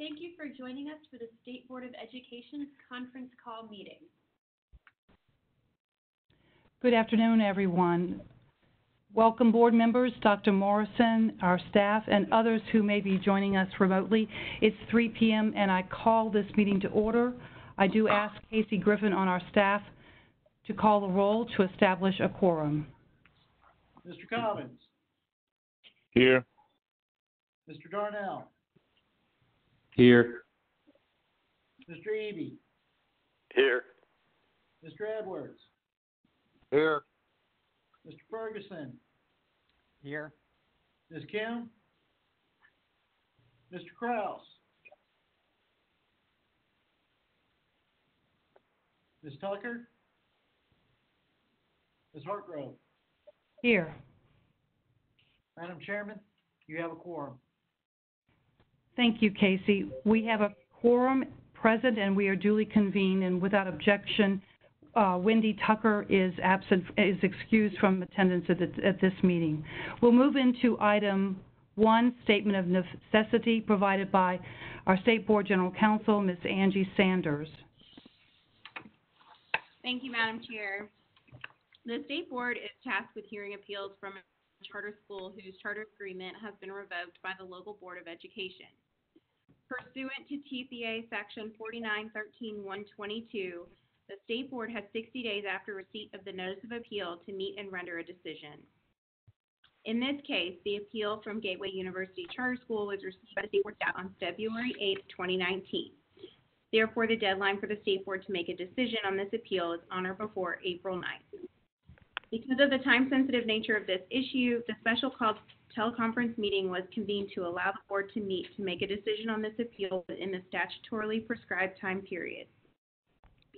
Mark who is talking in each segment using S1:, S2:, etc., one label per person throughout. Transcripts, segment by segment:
S1: Thank you for joining us for the State Board of Education's conference call meeting.
S2: Good afternoon, everyone. Welcome, board members, Dr. Morrison, our staff, and others who may be joining us remotely. It's 3 p.m. and I call this meeting to order. I do ask Casey Griffin on our staff to call the roll to establish a quorum.
S3: Mr. Cobbins.
S4: Here.
S3: Mr. Darnell.
S4: Here.
S3: Mr. Eby.
S4: Here.
S3: Mr. Edwards.
S4: Here.
S3: Mr. Ferguson.
S5: Here.
S3: Ms. Kim. Mr. Kraus. Ms. Tucker. Ms. Hartgrove.
S2: Here.
S3: Madam Chairman, you have a quorum.
S2: Thank you, Casey. We have a quorum present and we are duly convened, and without objection, Wendy Tucker is excused from attendance at this meeting. We'll move into item 1, statement of necessity provided by our State Board General Counsel, Ms. Angie Sanders.
S1: Thank you, Madam Chair. The State Board is tasked with hearing appeals from a charter school whose charter agreement has been revoked by the local Board of Education. Pursuant to TCA Section 4913-122, the State Board has 60 days after receipt of the notice of appeal to meet and render a decision. In this case, the appeal from Gateway University Charter School was received by the State Board staff on February 8, 2019. Therefore, the deadline for the State Board to make a decision on this appeal is on or before April 9th. Because of the time-sensitive nature of this issue, the special called teleconference meeting was convened to allow the board to meet to make a decision on this appeal within the statutorily prescribed time period.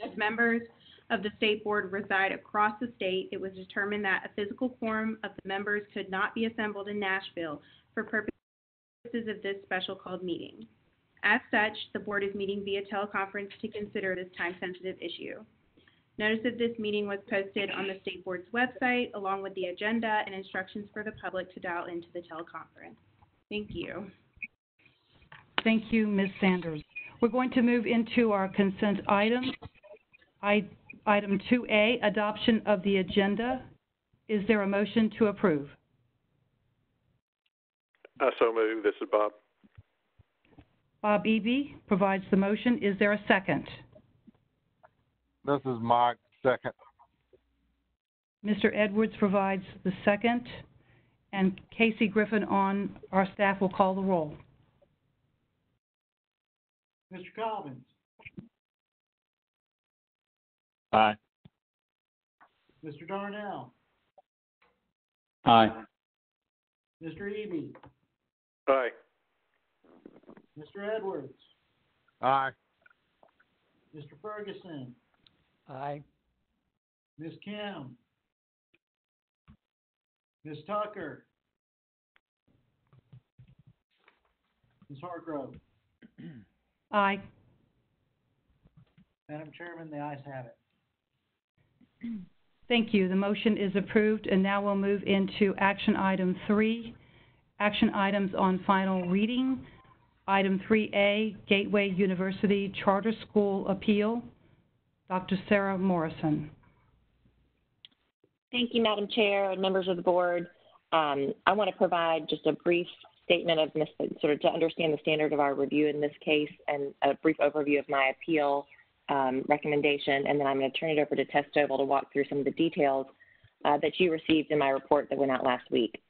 S1: As members of the State Board reside across the state, it was determined that a physical quorum of the members could not be assembled in Nashville for purposes of this special called meeting. As such, the board is meeting via teleconference to consider this time-sensitive issue. Notice of this meeting was posted on the State Board's website, along with the agenda and instructions for the public to dial into the teleconference. Thank you.
S2: Thank you, Ms. Sanders. We're going to move into our consent items. Item 2A, adoption of the agenda. Is there a motion to approve?
S4: I so move. This is Bob.
S2: Bob Eby provides the motion. Is there a second?
S6: This is Mike, second.
S2: Mr. Edwards provides the second, and Casey Griffin on our staff will call the roll.
S3: Mr. Cobbins.
S4: Aye.
S3: Mr. Darnell.
S4: Aye.
S3: Mr. Eby.
S4: Aye.
S3: Mr. Edwards.
S6: Aye.
S3: Mr. Ferguson.
S5: Aye.
S3: Ms. Kim. Ms. Tucker. Ms. Hartgrove.
S2: Aye.
S3: Madam Chairman, the ayes have it.
S2: Thank you. The motion is approved, and now we'll move into action item 3, action items on final reading. Item 3A, Gateway University Charter School Appeal. Dr. Sarah Morrison.
S7: Thank you, Madam Chair and members of the board. I want to provide just a brief statement of sort of to understand the standard of our review in this case, and a brief overview of my appeal recommendation, and then I'm going to turn it over to Tess Stovall to walk through some of the details that you received in my report that went out last week.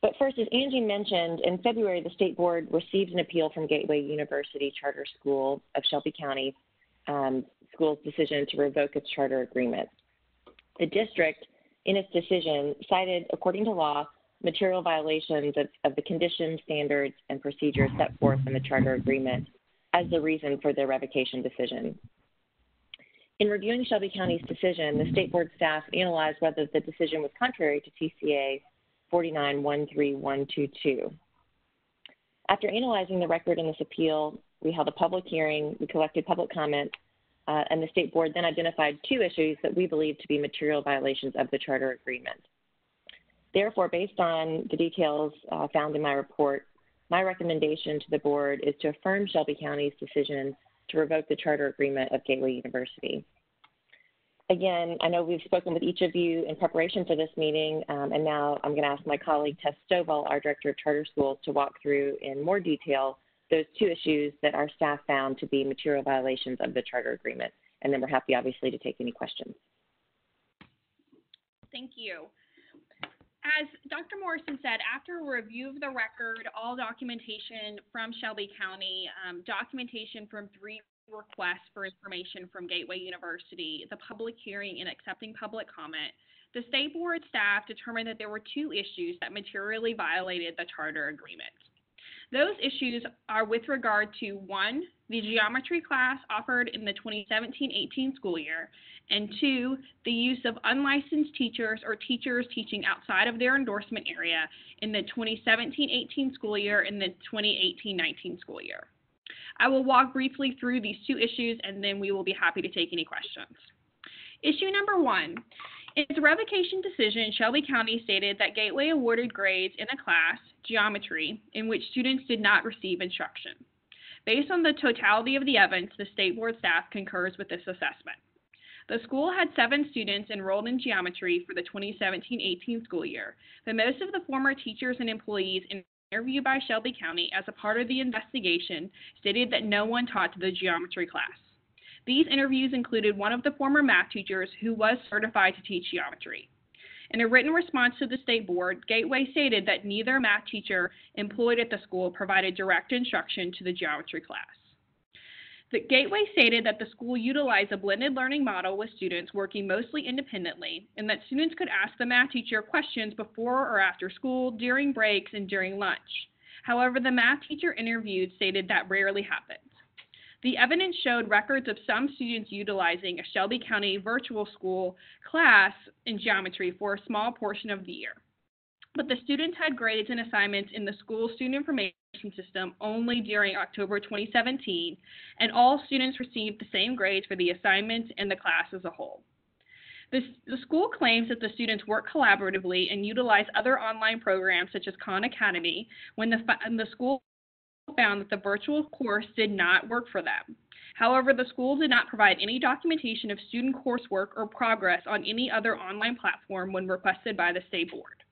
S7: But first, as Angie mentioned, in February, the State Board received an appeal from Gateway University Charter School of Shelby County School's decision to revoke its charter agreement. The district, in its decision, cited, according to law, material violations of the conditions, standards, and procedures set forth in the charter agreement as the reason for their revocation decision. In reviewing Shelby County's decision, the State Board staff analyzed whether the decision was contrary to TCA 49-13122. After analyzing the record in this appeal, we held a public hearing, we collected public comment, and the State Board then identified 2 issues that we believe to be material violations of the charter agreement. Therefore, based on the details found in my report, my recommendation to the board is to affirm Shelby County's decision to revoke the charter agreement of Gateway University. Again, I know we've spoken with each of you in preparation for this meeting, and now I'm going to ask my colleague Tess Stovall, our Director of Charter Schools, to walk through in more detail those two issues that our staff found to be material violations of the charter agreement. And then we're happy, obviously, to take any questions.
S8: Thank you. As Dr. Morrison said, after a review of the record, all documentation from Shelby County, documentation from 3 requests for information from Gateway University, the public hearing and accepting public comment, the State Board staff determined that there were 2 issues that materially violated the charter agreement. Those issues are with regard to 1, the geometry class offered in the 2017-18 school year, and 2, the use of unlicensed teachers or teachers teaching outside of their endorsement area in the 2017-18 school year and the 2018-19 school year. I will walk briefly through these 2 issues, and then we will be happy to take any questions. Issue number 1. In its revocation decision, Shelby County stated that Gateway awarded grades in a class, geometry, in which students did not receive instruction. Based on the totality of the evidence, the State Board staff concurs with this assessment. The school had 7 students enrolled in geometry for the 2017-18 school year, but most of the former teachers and employees interviewed by Shelby County as a part of the investigation stated that no one taught the geometry class. These interviews included one of the former math teachers who was certified to teach geometry. In a written response to the State Board, Gateway stated that neither math teacher employed at the school provided direct instruction to the geometry class. The Gateway stated that the school utilized a blended learning model with students working mostly independently, and that students could ask the math teacher questions before or after school, during breaks, and during lunch. However, the math teacher interviewed stated that rarely happened. The evidence showed records of some students utilizing a Shelby County virtual school class in geometry for a small portion of the year. But the students had grades and assignments in the school student information system only during October 2017, and all students received the same grades for the assignments and the class as a whole. The school claims that the students work collaboratively and utilize other online programs such as Khan Academy when the school found that the virtual course did not work for them. However, the school did not provide any documentation of student coursework or progress on any other online platform when requested by the State Board.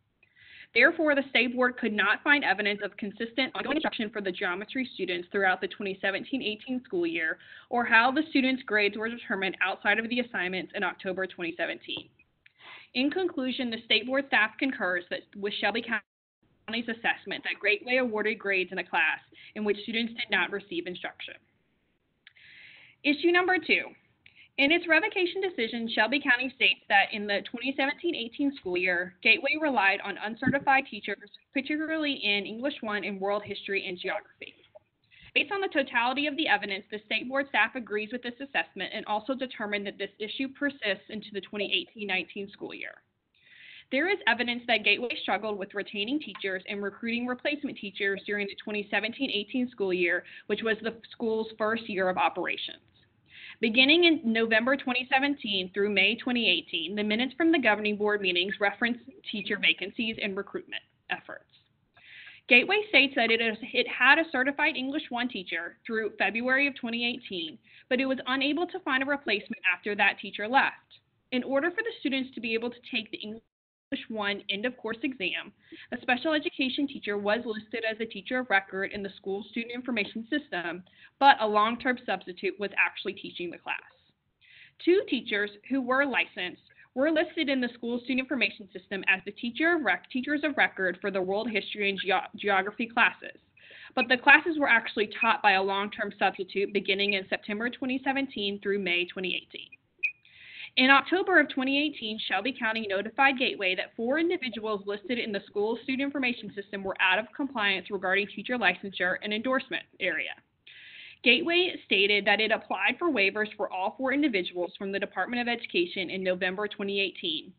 S8: Therefore, the State Board could not find evidence of consistent ongoing instruction for the geometry students throughout the 2017-18 school year, or how the students' grades were determined outside of the assignments in October 2017. In conclusion, the State Board staff concurs that with Shelby County's assessment that Gateway awarded grades in a class in which students did not receive instruction. Issue number 2. In its revocation decision, Shelby County states that in the 2017-18 school year, Gateway relied on uncertified teachers, particularly in English 1 and World History and Geography. Based on the totality of the evidence, the State Board staff agrees with this assessment and also determined that this issue persists into the 2018-19 school year. There is evidence that Gateway struggled with retaining teachers and recruiting replacement teachers during the 2017-18 school year, which was the school's first year of operations. Beginning in November 2017 through May 2018, the minutes from the governing board meetings reference teacher vacancies and recruitment efforts. Gateway states that it had a certified English 1 teacher through February of 2018, but it was unable to find a replacement after that teacher left. In order for the students to be able to take the English 1 end-of-course exam, a special education teacher was listed as a teacher of record in the school student information system, but a long-term substitute was actually teaching the class. 2 teachers who were licensed were listed in the school student information system as the teachers of record for the World History and Geography classes, but the classes were actually taught by a long-term substitute beginning in September 2017 through May 2018. In October of 2018, Shelby County notified Gateway that 4 individuals listed in the school student information system were out of compliance regarding teacher licensure and endorsement area. Gateway stated that it applied for waivers for all 4 individuals from the Department of Education in November 2018,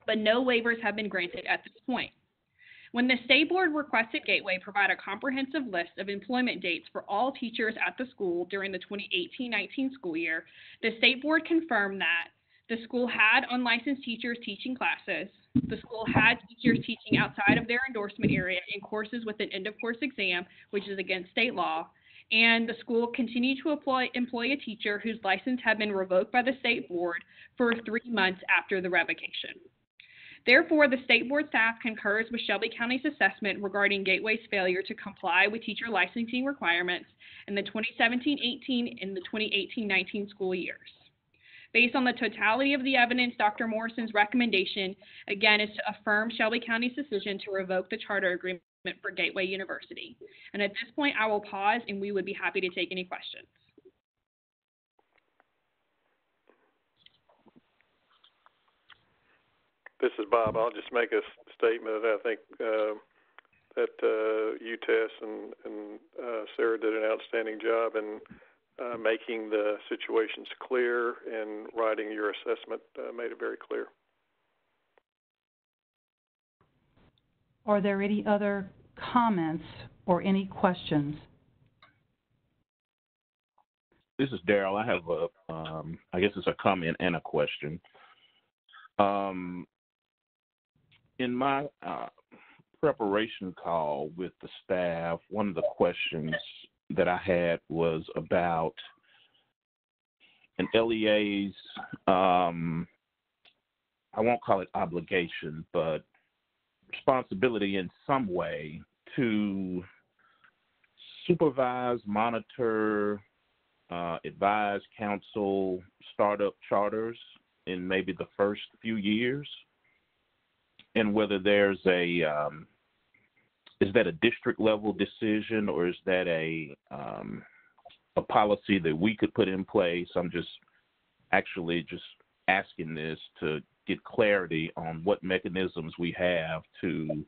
S8: but no waivers have been granted at this point. When the State Board requested Gateway provide a comprehensive list of employment dates for all teachers at the school during the 2018-19 school year, the State Board confirmed that The school had unlicensed teachers teaching classes. The school had teachers teaching outside of their endorsement area in courses with an end-of-course exam, which is against state law. And the school continued to employ a teacher whose license had been revoked by the state board for 3 months after the revocation. Therefore, the state board staff concurs with Shelby County's assessment regarding Gateway's failure to comply with teacher licensing requirements in the 2017-18 and the 2018-19 school years. Based on the totality of the evidence, Dr. Morrison's recommendation, again, is to affirm Shelby County's decision to revoke the charter agreement for Gateway University. And at this point, I will pause, and we would be happy to take any questions.
S4: This is Bob. I'll just make a statement. I think that you, Tess, and Sarah did an outstanding job in making the situations clear, and writing your assessment made it very clear.
S2: Are there any other comments or any questions?
S9: This is Daryl. I have I guess it's a comment and a question. In my preparation call with the staff, one of the questions that I had was about an LEA's, I won't call it obligation, but responsibility in some way to supervise, monitor, advise, counsel startup charters in maybe the first few years, and whether there's is that a district level decision, or is that a policy that we could put in place? I'm just asking this to get clarity on what mechanisms we have to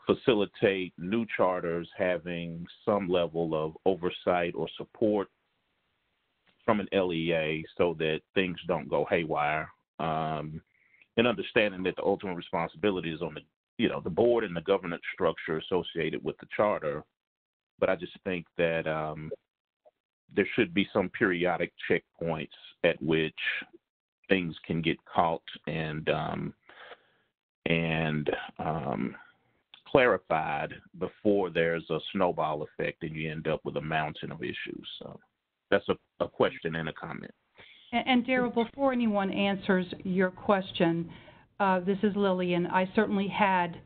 S9: facilitate new charters having some level of oversight or support from an LEA so that things don't go haywire. And understanding that the ultimate responsibility is on the board and the governance structure associated with the charter. But I just think that there should be some periodic checkpoints at which things can get caught and clarified before there's a snowball effect and you end up with a mountain of issues. So that's a question and a comment.
S2: And Daryl, before anyone answers your question, this is Lillian. I certainly had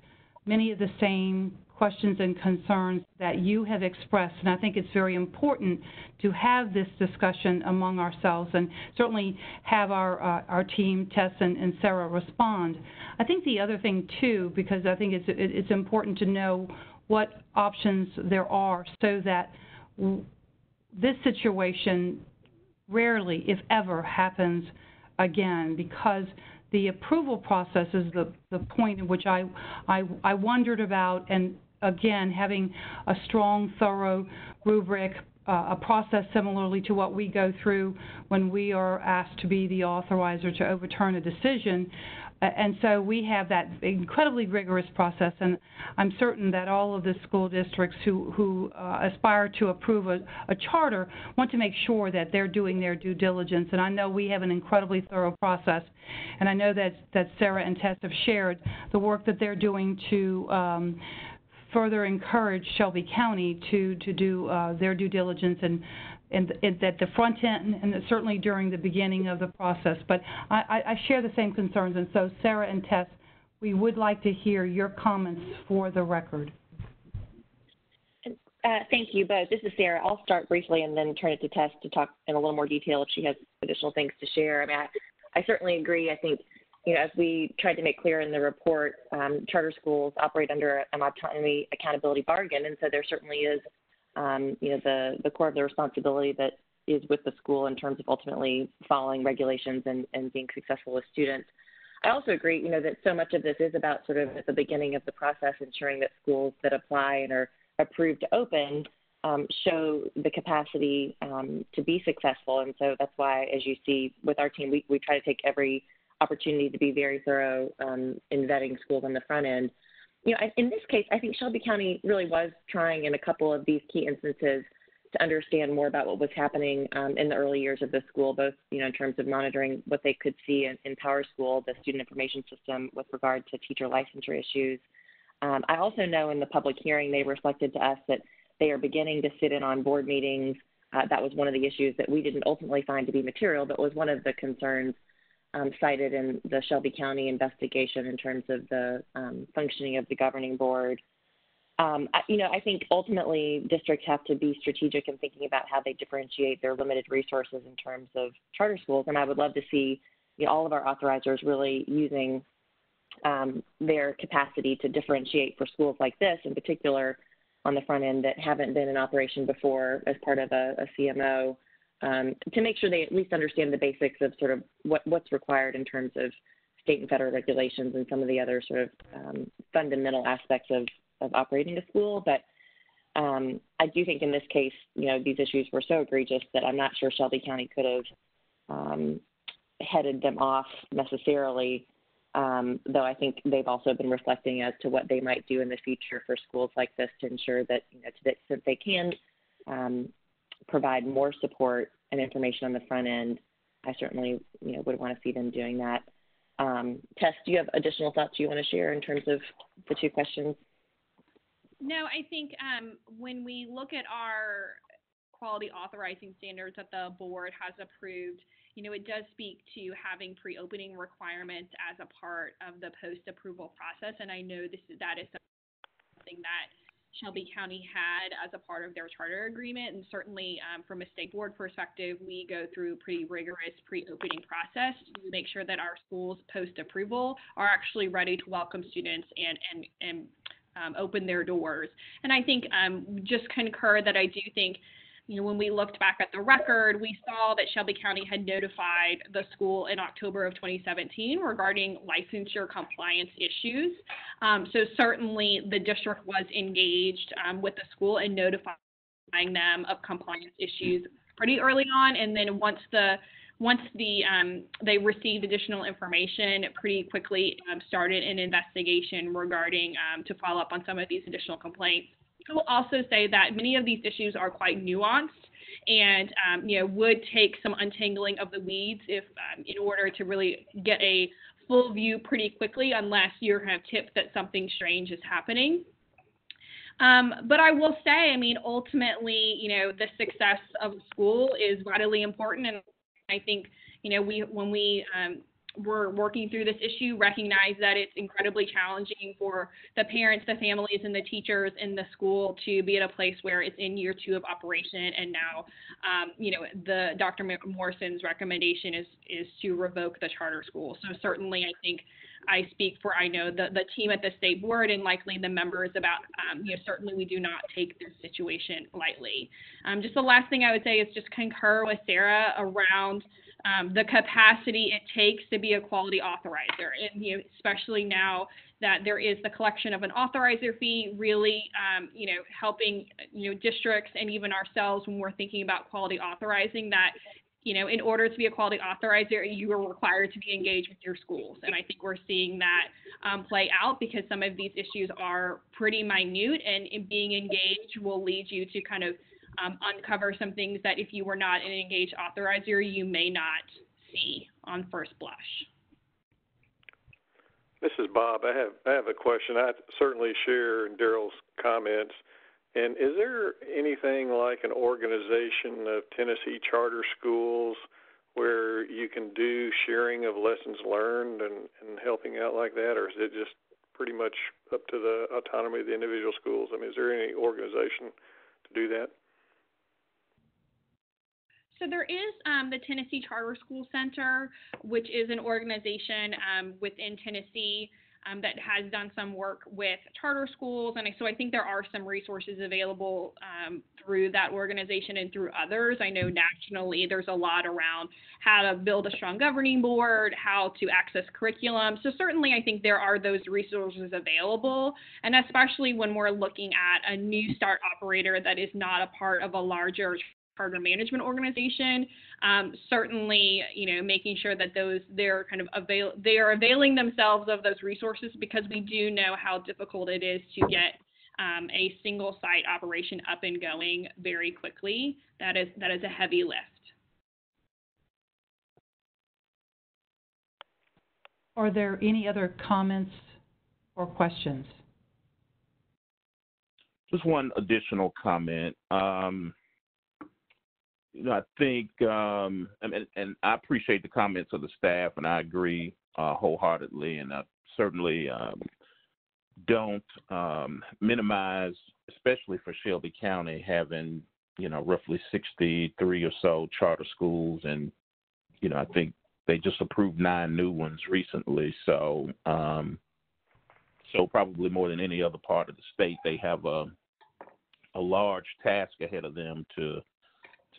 S2: many of the same questions and concerns that you have expressed, and I think it's very important to have this discussion among ourselves and certainly have our team, Tess and Sarah, respond. I think the other thing, too, because I think it's important to know what options there are so that this situation rarely, if ever, happens again, because the approval process is the point in which I wondered about, and again, having a strong, thorough rubric, a process similarly to what we go through when we are asked to be the authorizer to overturn a decision. And so we have that incredibly rigorous process, and I'm certain that all of the school districts who aspire to approve a charter want to make sure that they're doing their due diligence. And I know we have an incredibly thorough process, and I know that Sarah and Tess have shared the work that they're doing to further encourage Shelby County to do their due diligence and at the front end and certainly during the beginning of the process. But I share the same concerns, and so Sarah and Tess, we would like to hear your comments for the record.
S7: Thank you both. This is Sarah. I'll start briefly and then turn it to Tess to talk in a little more detail if she has additional things to share. I mean, I certainly agree. I think, as we tried to make clear in the report, charter schools operate under an autonomy accountability bargain, and so there certainly is the core of the responsibility that is with the school in terms of ultimately following regulations and being successful with students. I also agree, that so much of this is about sort of at the beginning of the process, ensuring that schools that apply and are approved to open show the capacity to be successful. And so that's why, as you see with our team, we try to take every opportunity to be very thorough in vetting schools on the front end. In this case, I think Shelby County really was trying in a couple of these key instances to understand more about what was happening in the early years of the school, both, in terms of monitoring what they could see in PowerSchool, the student information system, with regard to teacher licensure issues. I also know in the public hearing they reflected to us that they are beginning to sit in on board meetings. That was one of the issues that we didn't ultimately find to be material, but was one of the concerns cited in the Shelby County investigation in terms of the functioning of the governing board. I think ultimately districts have to be strategic in thinking about how they differentiate their limited resources in terms of charter schools. And I would love to see all of our authorizers really using their capacity to differentiate for schools like this, in particular on the front end that haven't been in operation before as part of a CMO, to make sure they at least understand the basics of sort of what's required in terms of state and federal regulations and some of the other sort of fundamental aspects of operating a school. But I do think in this case, these issues were so egregious that I'm not sure Shelby County could have headed them off necessarily, though I think they've also been reflecting as to what they might do in the future for schools like this to ensure that, to the extent they can provide more support and information on the front end. I certainly, would want to see them doing that. Tess, do you have additional thoughts you want to share in terms of the two questions?
S8: No, I think when we look at our quality authorizing standards that the board has approved, it does speak to having pre-opening requirements as a part of the post-approval process. And I know that is something that Shelby County had as a part of their charter agreement. And certainly from a state board perspective, we go through a pretty rigorous pre-opening process to make sure that our schools post-approval are actually ready to welcome students and open their doors. And I think just concur that I do think, when we looked back at the record, we saw that Shelby County had notified the school in October of 2017 regarding licensure compliance issues. So certainly the district was engaged with the school in notifying them of compliance issues pretty early on. And then once they received additional information, pretty quickly started an investigation regarding to follow up on some of these additional complaints. I will also say that many of these issues are quite nuanced and, would take some untangling of the weeds if in order to really get a full view pretty quickly, unless you're kind of tipped that something strange is happening. But I will say, ultimately, the success of the school is vitally important. And I think, when we were working through this issue, recognize that it's incredibly challenging for the parents, the families, and the teachers in the school to be at a place where it's in year 2 of operation. And now, the Dr. Morrison's recommendation is to revoke the charter school. So certainly I think I speak for, I know, the team at the state board and likely the members about, certainly we do not take this situation lightly. Just the last thing I would say is just concur with Sarah around the capacity it takes to be a quality authorizer. And, especially now that there is the collection of an authorizer fee, really, helping, districts and even ourselves when we're thinking about quality authorizing that, in order to be a quality authorizer, you are required to be engaged with your schools. And I think we're seeing that play out because some of these issues are pretty minute, and being engaged will lead you to kind of uncover some things that if you were not an engaged authorizer, you may not see on first blush.
S4: This is Bob. I have a question. I certainly share Daryl's comments. And is there anything like an organization of Tennessee charter schools where you can do sharing of lessons learned and helping out like that, or is it just pretty much up to the autonomy of the individual schools? Is there any organization to do that?
S8: So there is the Tennessee Charter School Center, which is an organization within Tennessee that has done some work with charter schools. And so I think there are some resources available through that organization and through others. I know nationally there's a lot around how to build a strong governing board, how to access curriculum. So certainly I think there are those resources available. And especially when we're looking at a new start operator that is not a part of a larger charter management organization, certainly, making sure that they're kind of they are availing themselves of those resources, because we do know how difficult it is to get a single site operation up and going very quickly. That is a heavy lift.
S2: Are there any other comments or questions?
S9: Just one additional comment. I think, and I appreciate the comments of the staff, and I agree wholeheartedly, and I certainly don't minimize, especially for Shelby County, having, roughly 63 or so charter schools, and, I think they just approved 9 new ones recently, so probably more than any other part of the state, they have a large task ahead of them to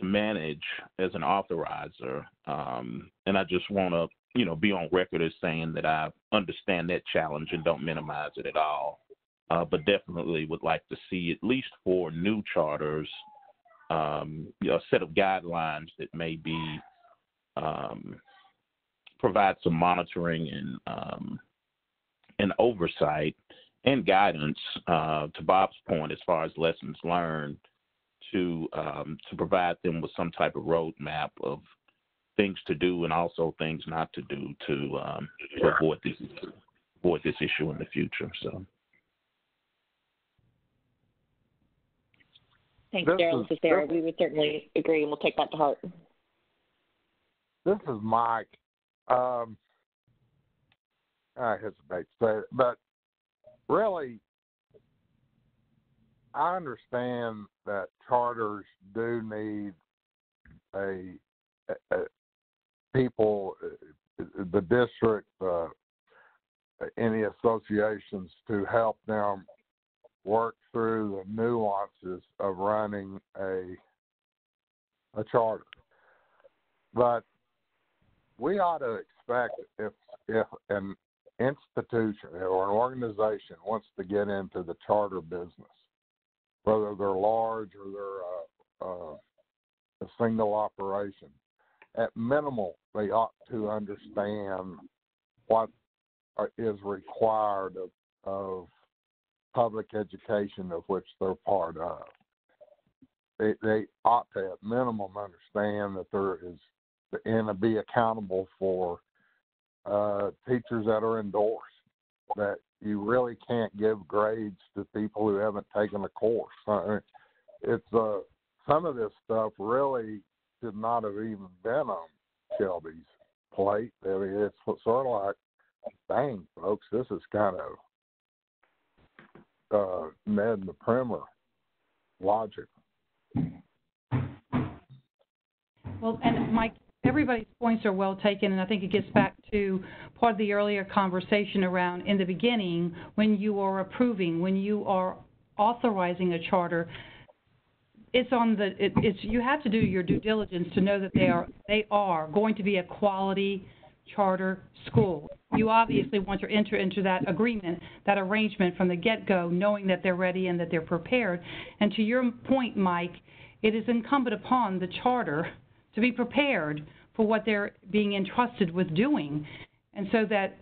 S9: manage as an authorizer. And I just want to, be on record as saying that I understand that challenge and don't minimize it at all. But definitely would like to see, at least for new charters, a set of guidelines that maybe provide some monitoring and oversight and guidance, to Bob's point, as far as lessons learned, to provide them with some type of roadmap of things to do and also things not to do to avoid this issue in the future. So,
S7: thanks, Daryl. This is Sarah. We would certainly agree, and we'll take that to heart.
S6: This is Mike. I hesitate to say it, but really, I understand that charters do need people, the district, any associations to help them work through the nuances of running a charter. But we ought to expect if an institution or an organization wants to get into the charter business, whether they're large or they're a single operation, at minimal, they ought to understand what is required of public education of which they're part of. They ought to, at minimum, understand that there is, and be accountable for teachers that are endorsed, that you really can't give grades to people who haven't taken a course. It's some of this stuff really should not have even been on Shelby's plate. I mean, it's sort of like, dang, folks, this is kind of Ned and the Primer logic.
S2: Well, and Mike, everybody's points are well taken, and I think it gets back to part of the earlier conversation around in the beginning, when you are approving, when you are authorizing a charter, you have to do your due diligence to know that they are going to be a quality charter school. You obviously want to enter into that agreement, that arrangement from the get-go, knowing that they're ready and that they're prepared. And to your point, Mike, it is incumbent upon the charter to be prepared for what they're being entrusted with doing. And so that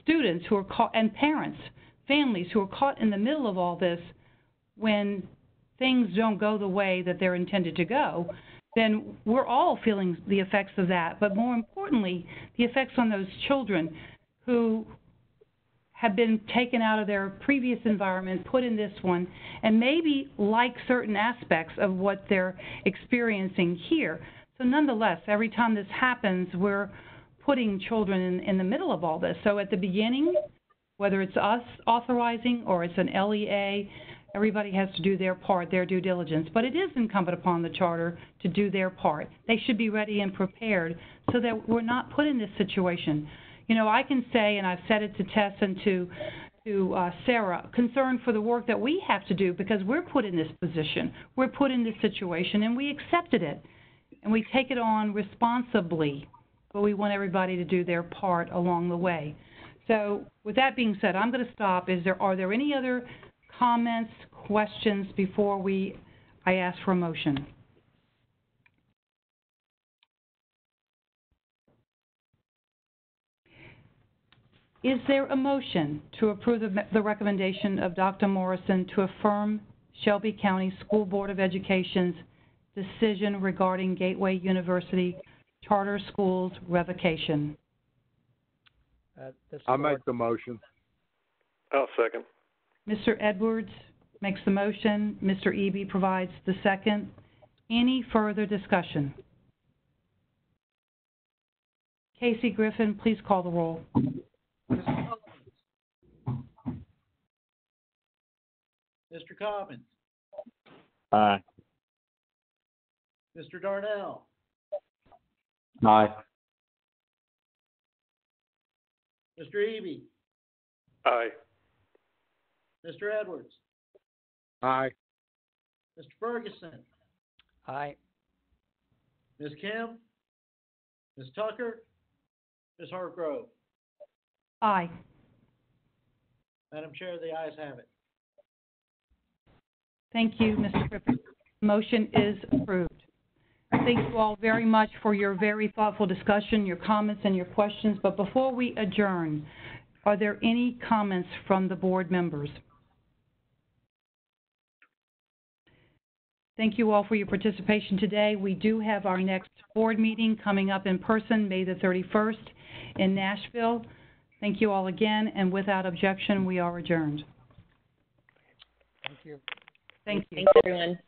S2: students who are caught, and parents, families who are caught in the middle of all this, when things don't go the way that they're intended to go, then we're all feeling the effects of that. But more importantly, the effects on those children who have been taken out of their previous environment, put in this one, and maybe like certain aspects of what they're experiencing here. So nonetheless, every time this happens, we're putting children in the middle of all this. So at the beginning, whether it's us authorizing or it's an LEA, everybody has to do their part, their due diligence. But it is incumbent upon the charter to do their part. They should be ready and prepared so that we're not put in this situation. You know, I can say, and I've said it to Tess and to Sarah, concerned for the work that we have to do because we're put in this position. We're put in this situation, and we accepted it. And we take it on responsibly, but we want everybody to do their part along the way. So with that being said, I'm going to stop. Are there any other comments, questions before I ask for a motion? Is there a motion to approve the recommendation of Dr. Morrison to affirm Shelby County School Board of Education's decision regarding Gateway University Charter Schools revocation?
S5: This
S6: I
S5: board-
S6: make the motion.
S4: I'll second.
S2: Mr. Edwards makes the motion. Mr. Eby provides the second. Any further discussion? Casey Griffin, please call the roll.
S3: Mr. Cobbins,
S9: Aye.
S3: Mr. Darnell,
S9: Aye.
S3: Mr. Eby,
S4: Aye.
S3: Mr. Edwards,
S6: Aye.
S3: Mr. Ferguson,
S5: Aye.
S3: Ms. Kim, Ms. Tucker, Ms. Hargrove.
S2: Aye.
S3: Madam Chair, the ayes have it.
S2: Thank you, Mr. Griffin. Motion is approved. Thank you all very much for your very thoughtful discussion, your comments, and your questions. But before we adjourn, are there any comments from the board members? Thank you all for your participation today. We do have our next board meeting coming up in person, May the 31st in Nashville. Thank you all again, and without objection, we are adjourned.
S5: Thank you.
S2: Thank you.
S7: Thanks, everyone.